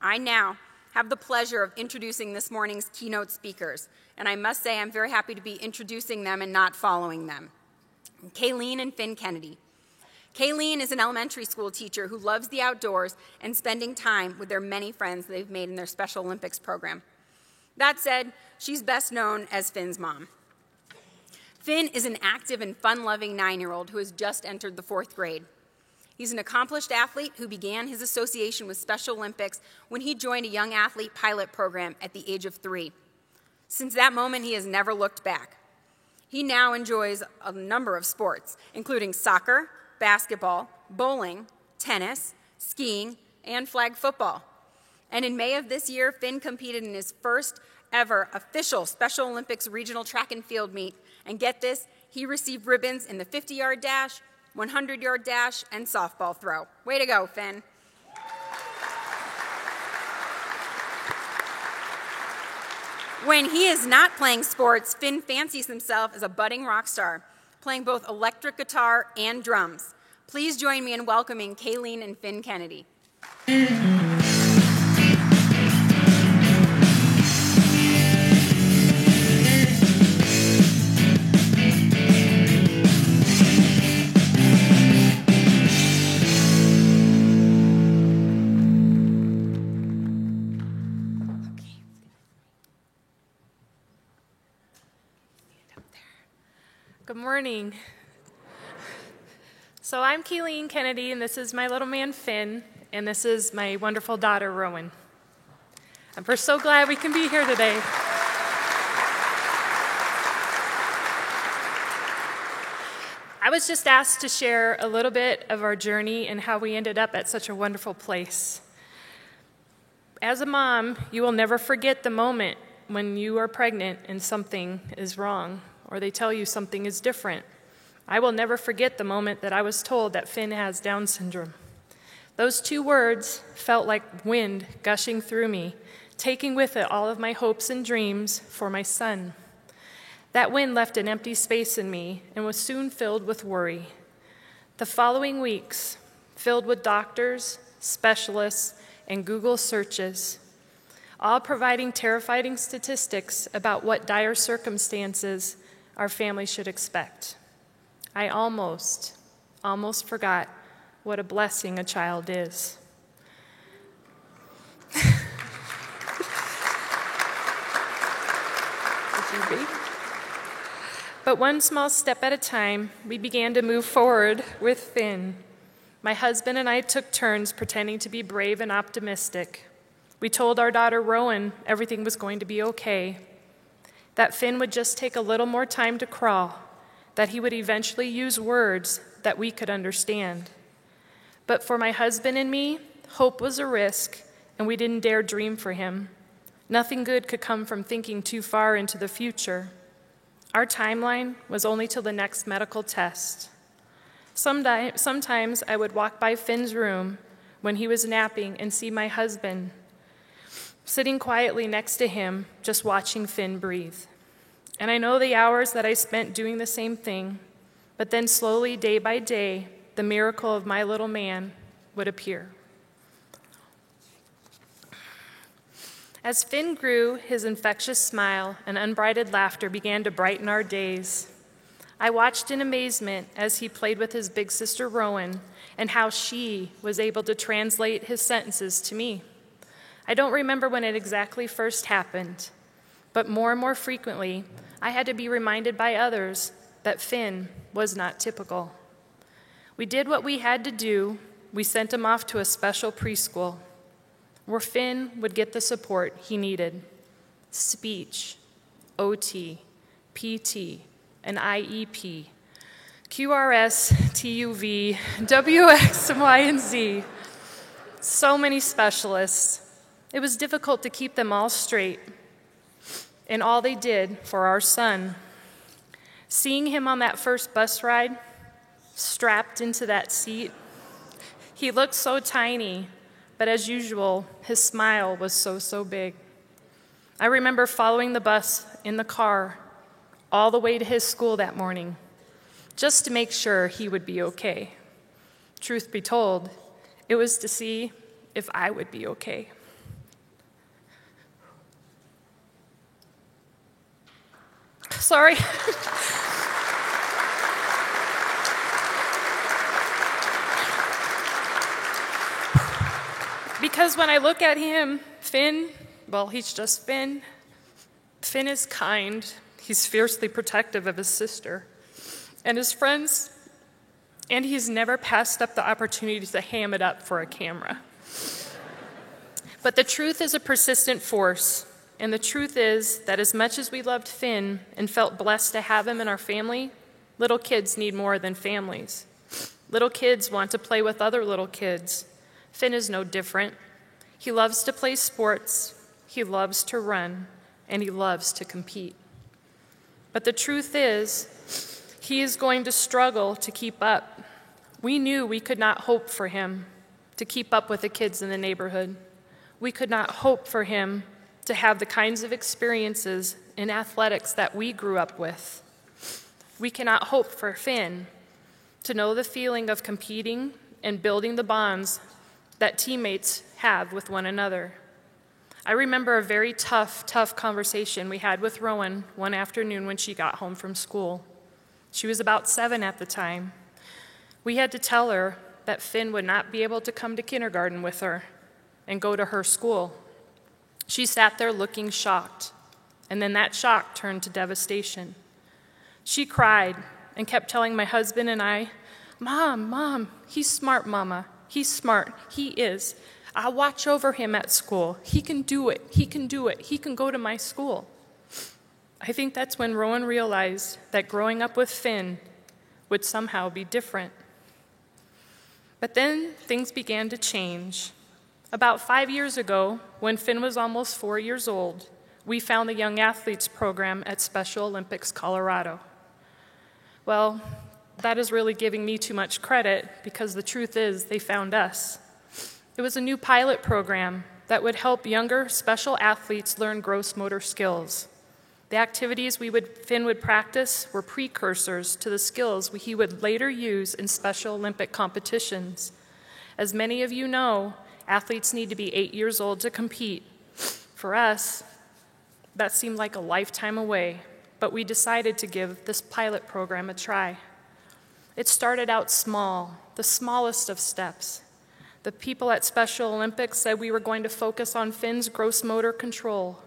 I now have the pleasure of introducing this morning's keynote speakers, and I must say I'm very happy to be introducing them and not following them. Kayleen and Finn Kennedy. Kayleen is an elementary school teacher who loves the outdoors and spending time with their many friends they've made in their Special Olympics program. That said, she's best known as Finn's mom. Finn is an active and fun-loving 9-year-old who has just entered the 4th grade. He's an accomplished athlete who began his association with Special Olympics when he joined a young athlete pilot program at the age of 3. Since that moment, he has never looked back. He now enjoys a number of sports, including soccer, basketball, bowling, tennis, skiing, and flag football. And in May of this year, Finn competed in his first ever official Special Olympics regional track and field meet. And get this, he received ribbons in the 50-yard dash, 100-yard dash, and softball throw. Way to go, Finn. When he is not playing sports, Finn fancies himself as a budding rock star, playing both electric guitar and drums. Please join me in welcoming Kayleen and Finn Kennedy. Good morning. So I'm Kayleen Kennedy, and this is my little man Finn, and this is my wonderful daughter Rowan. And we're so glad we can be here today. I was just asked to share a little bit of our journey and how we ended up at such a wonderful place. As a mom, you will never forget the moment when you are pregnant and something is wrong, or they tell you something is different. I will never forget the moment that I was told that Finn has Down syndrome. Those 2 words felt like wind gushing through me, taking with it all of my hopes and dreams for my son. That wind left an empty space in me and was soon filled with worry. The following weeks, filled with doctors, specialists, and Google searches, all providing terrifying statistics about what dire circumstances our family should expect. I almost forgot what a blessing a child is. But one small step at a time, we began to move forward with Finn. My husband and I took turns pretending to be brave and optimistic. We told our daughter Rowan everything was going to be okay, that Finn would just take a little more time to crawl, that he would eventually use words that we could understand. But for my husband and me, hope was a risk, and we didn't dare dream for him. Nothing good could come from thinking too far into the future. Our timeline was only till the next medical test. Sometimes I would walk by Finn's room when he was napping and see my husband sitting quietly next to him, just watching Finn breathe. And I know the hours that I spent doing the same thing, but then slowly, day by day, the miracle of my little man would appear. As Finn grew, his infectious smile and unbridled laughter began to brighten our days. I watched in amazement as he played with his big sister Rowan and how she was able to translate his sentences to me. I don't remember when it exactly first happened, but more and more frequently, I had to be reminded by others that Finn was not typical. We did what we had to do. We sent him off to a special preschool where Finn would get the support he needed: speech, OT, PT, an IEP, QRS, TUV, WX, and Y, and Z. So many specialists. It was difficult to keep them all straight in all they did for our son. Seeing him on that first bus ride, strapped into that seat, he looked so tiny, but as usual, his smile was so big. I remember following the bus in the car all the way to his school that morning, just to make sure he would be okay. Truth be told, it was to see if I would be okay. Sorry. Because when I look at him, Finn, well, he's just Finn. Finn is kind. He's fiercely protective of his sister and his friends, and he's never passed up the opportunity to ham it up for a camera. But the truth is a persistent force, and the truth is that as much as we loved Finn and felt blessed to have him in our family, little kids need more than families. Little kids want to play with other little kids. Finn is no different. He loves to play sports, he loves to run, and he loves to compete. But the truth is, he is going to struggle to keep up. We knew we could not hope for him to keep up with the kids in the neighborhood. We could not hope for him to have the kinds of experiences in athletics that we grew up with. We cannot hope for Finn to know the feeling of competing and building the bonds that teammates have with one another. I remember a very tough conversation we had with Rowan one afternoon when she got home from school. She was about 7 at the time. We had to tell her that Finn would not be able to come to kindergarten with her and go to her school. She sat there looking shocked, and then that shock turned to devastation. She cried and kept telling my husband and I, Mom, he's smart, Mama. He's smart. He is. I'll watch over him at school. He can do it. He can do it. He can go to my school. I think that's when Rowan realized that growing up with Finn would somehow be different. But then things began to change. About 5 years ago, when Finn was almost 4 years old, we found the Young Athletes program at Special Olympics Colorado. Well, that is really giving me too much credit because the truth is they found us. It was a new pilot program that would help younger special athletes learn gross motor skills. The activities Finn would practice were precursors to the skills he would later use in Special Olympic competitions. As many of you know, athletes need to be 8 years old to compete. For us, that seemed like a lifetime away, but we decided to give this pilot program a try. It started out small, the smallest of steps. The people at Special Olympics said we were going to focus on Finn's gross motor control.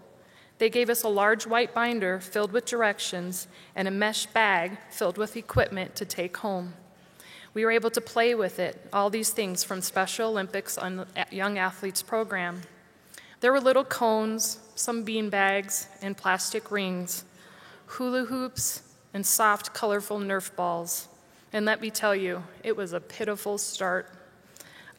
They gave us a large white binder filled with directions and a mesh bag filled with equipment to take home. We were able to play with it, all these things from Special Olympics on Young Athletes program. There were little cones, some bean bags, and plastic rings, hula hoops, and soft, colorful Nerf balls. And let me tell you, it was a pitiful start.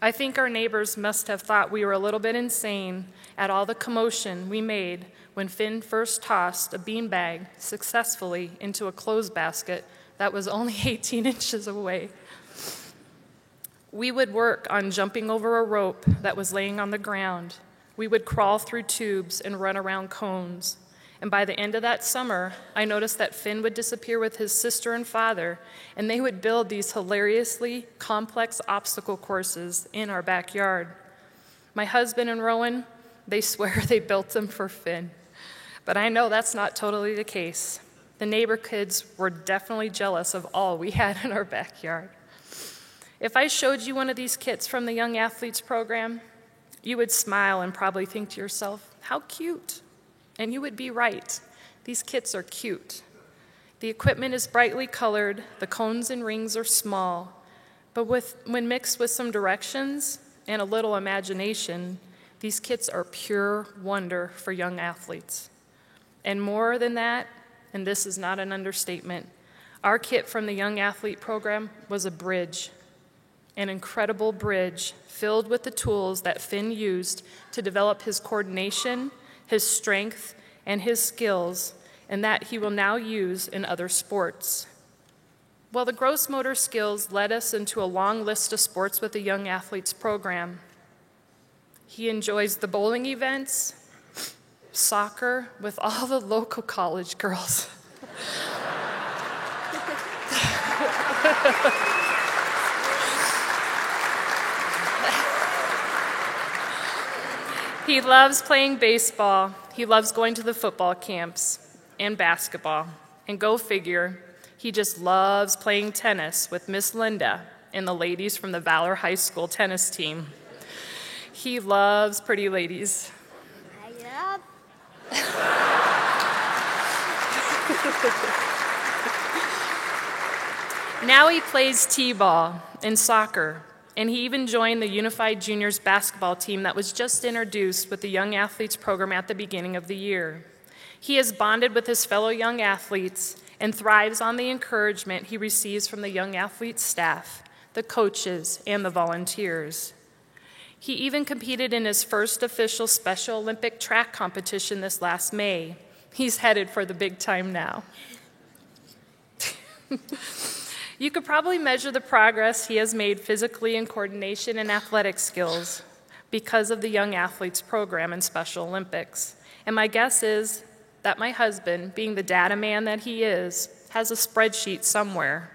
I think our neighbors must have thought we were a little bit insane at all the commotion we made when Finn first tossed a beanbag successfully into a clothes basket that was only 18 inches away. We would work on jumping over a rope that was laying on the ground. We would crawl through tubes and run around cones. And by the end of that summer, I noticed that Finn would disappear with his sister and father, and they would build these hilariously complex obstacle courses in our backyard. My husband and Rowan, they swear they built them for Finn. But I know that's not totally the case. The neighbor kids were definitely jealous of all we had in our backyard. If I showed you one of these kits from the Young Athletes program, you would smile and probably think to yourself, how cute. And you would be right. These kits are cute. The equipment is brightly colored, the cones and rings are small, but when mixed with some directions and a little imagination, these kits are pure wonder for young athletes. And more than that, and this is not an understatement, our kit from the Young Athlete program was a bridge, an incredible bridge filled with the tools that Finn used to develop his coordination, his strength, and his skills, and that he will now use in other sports. Well, the gross motor skills led us into a long list of sports with the Young Athletes program. He enjoys the bowling events, soccer with all the local college girls. He loves playing baseball. He loves going to the football camps and basketball. And go figure, he just loves playing tennis with Miss Linda and the ladies from the Valor High School tennis team. He loves pretty ladies. Now he plays t-ball and soccer, and he even joined the Unified Juniors basketball team that was just introduced with the Young Athletes program at the beginning of the year. He has bonded with his fellow young athletes and thrives on the encouragement he receives from the young athletes staff, the coaches, and the volunteers. He even competed in his first official Special Olympic track competition this last May. He's headed for the big time now. You could probably measure the progress he has made physically in coordination and athletic skills because of the Young Athletes program and Special Olympics. And my guess is that my husband, being the data man that he is, has a spreadsheet somewhere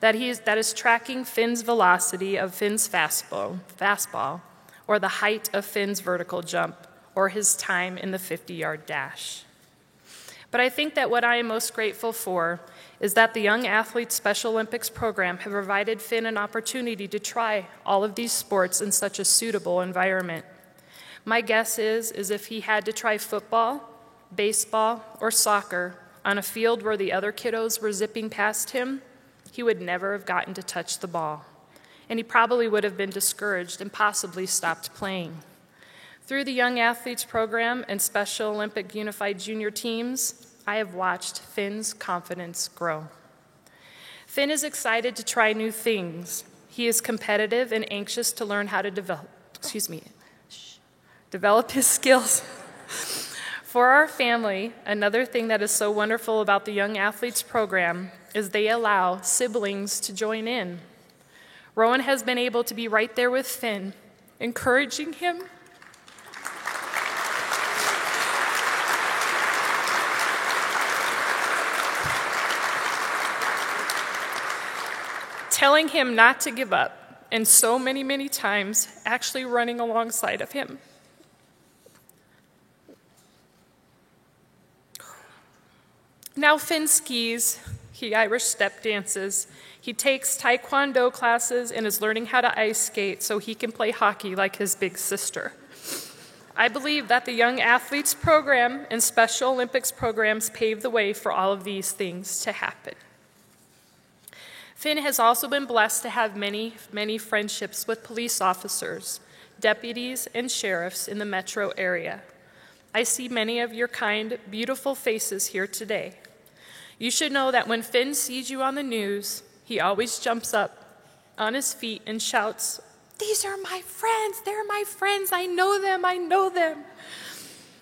that is tracking Finn's velocity of Finn's fastball, or the height of Finn's vertical jump, or his time in the 50-yard dash. But I think that what I am most grateful for is that the Young Athletes Special Olympics program have provided Finn an opportunity to try all of these sports in such a suitable environment. My guess is if he had to try football, baseball, or soccer on a field where the other kiddos were zipping past him, he would never have gotten to touch the ball. And he probably would have been discouraged and possibly stopped playing. Through the Young Athletes program and Special Olympic Unified Junior teams, I have watched Finn's confidence grow. Finn is excited to try new things. He is competitive and anxious to learn how to develop his skills. For our family, another thing that is so wonderful about the Young Athletes program is they allow siblings to join in. Rowan has been able to be right there with Finn, encouraging him, telling him not to give up, and so many times actually running alongside of him. Now Finn skis, he Irish step dances, he takes taekwondo classes and is learning how to ice skate so he can play hockey like his big sister. I believe that the Young Athletes program and Special Olympics programs pave the way for all of these things to happen. Finn has also been blessed to have many friendships with police officers, deputies, and sheriffs in the metro area. I see many of your kind, beautiful faces here today. You should know that when Finn sees you on the news, he always jumps up on his feet and shouts, "These are my friends, they're my friends, I know them."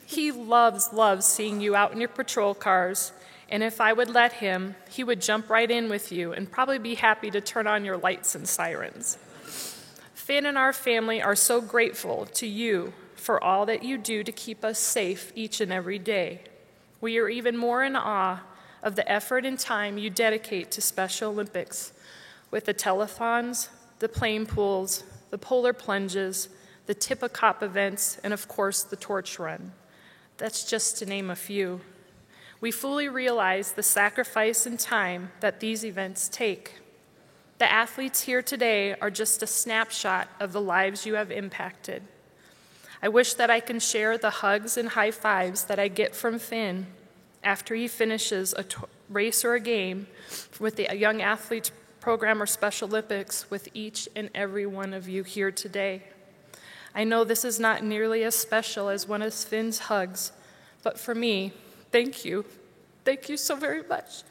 He loves seeing you out in your patrol cars, and if I would let him, he would jump right in with you and probably be happy to turn on your lights and sirens. Finn and our family are so grateful to you for all that you do to keep us safe each and every day. We are even more in awe of the effort and time you dedicate to Special Olympics with the telethons, the plane pools, the polar plunges, the tip-a-cop events, and of course the torch run. That's just to name a few. We fully realize the sacrifice and time that these events take. The athletes here today are just a snapshot of the lives you have impacted. I wish that I can share the hugs and high fives that I get from Finn after he finishes a race or a game with the Young Athletes program or Special Olympics with each and every one of you here today. I know this is not nearly as special as one of Finn's hugs, but for me, thank you. Thank you so very much.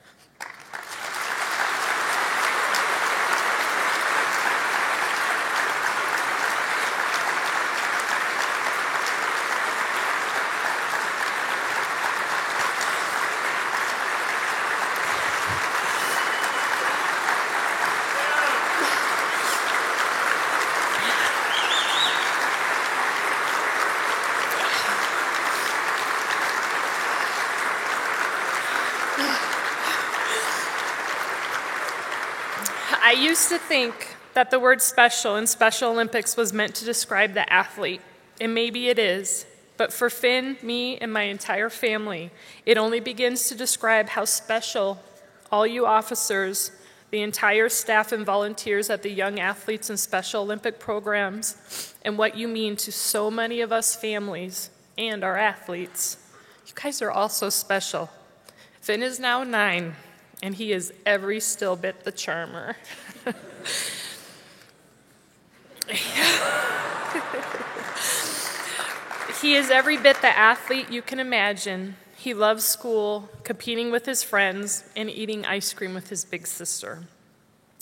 I used to think that the word special in Special Olympics was meant to describe the athlete, and maybe it is, But for Finn, me, and my entire family, it only begins to describe how special all you officers, the entire staff and volunteers at the Young Athletes and Special Olympic programs, and what you mean to so many of us families and our athletes. You guys are all so special. Finn is now 9, and he is every still bit the charmer. He is every bit the athlete you can imagine. He loves school, competing with his friends, and eating ice cream with his big sister.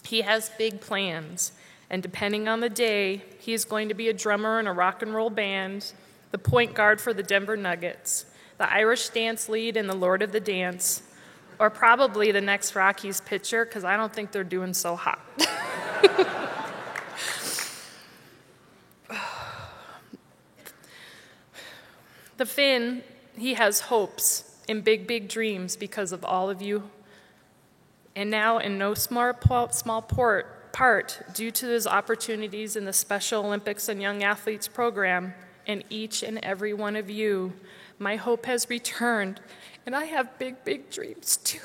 He has big plans, and depending on the day, he is going to be a drummer in a rock and roll band, the point guard for the Denver Nuggets, the Irish dance lead in the Lord of the Dance, or probably the next Rockies pitcher, because I don't think they're doing so hot. The Finn, he has hopes and big, big dreams because of all of you. And now, in no small part, due to his opportunities in the Special Olympics and Young Athletes program, and each and every one of you, my hope has returned, and I have big, big dreams too.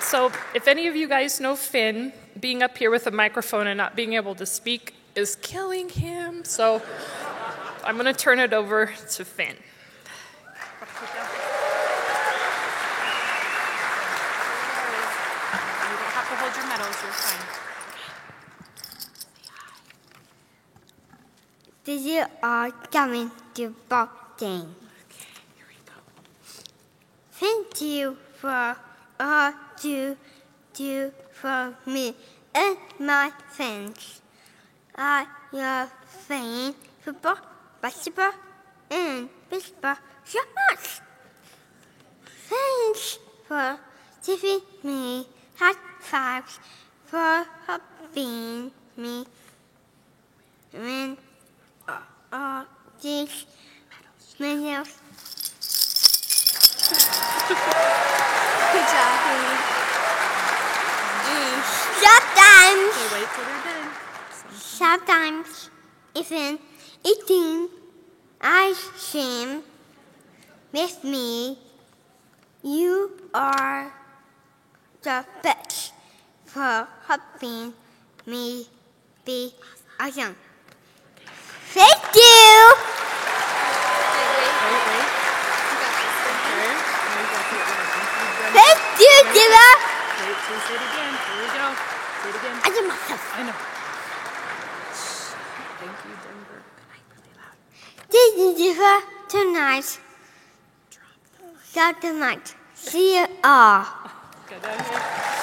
So if any of you guys know Finn, being up here with a microphone and not being able to speak is killing him. So I'm going to turn it over to Finn. You don't have to hold your medals, you're fine. This is all coming to boxing. Okay, here we go. Thank you for all you do for me and my friends. I love playing football, basketball, and baseball so much. Thanks for giving me high fives, for helping me win all these medals. Good job, Haley. Sometimes, Okay, wait till they're done. sometimes, even eating ice cream with me, you are the best for helping me be awesome. Thank you! Thank you, Diva! Wait, say it again. Here we go. Say it again. I did myself. I know. Thank you, Denver. Really loud. This is Diva tonight. Drop the mic. See you all. Go down here.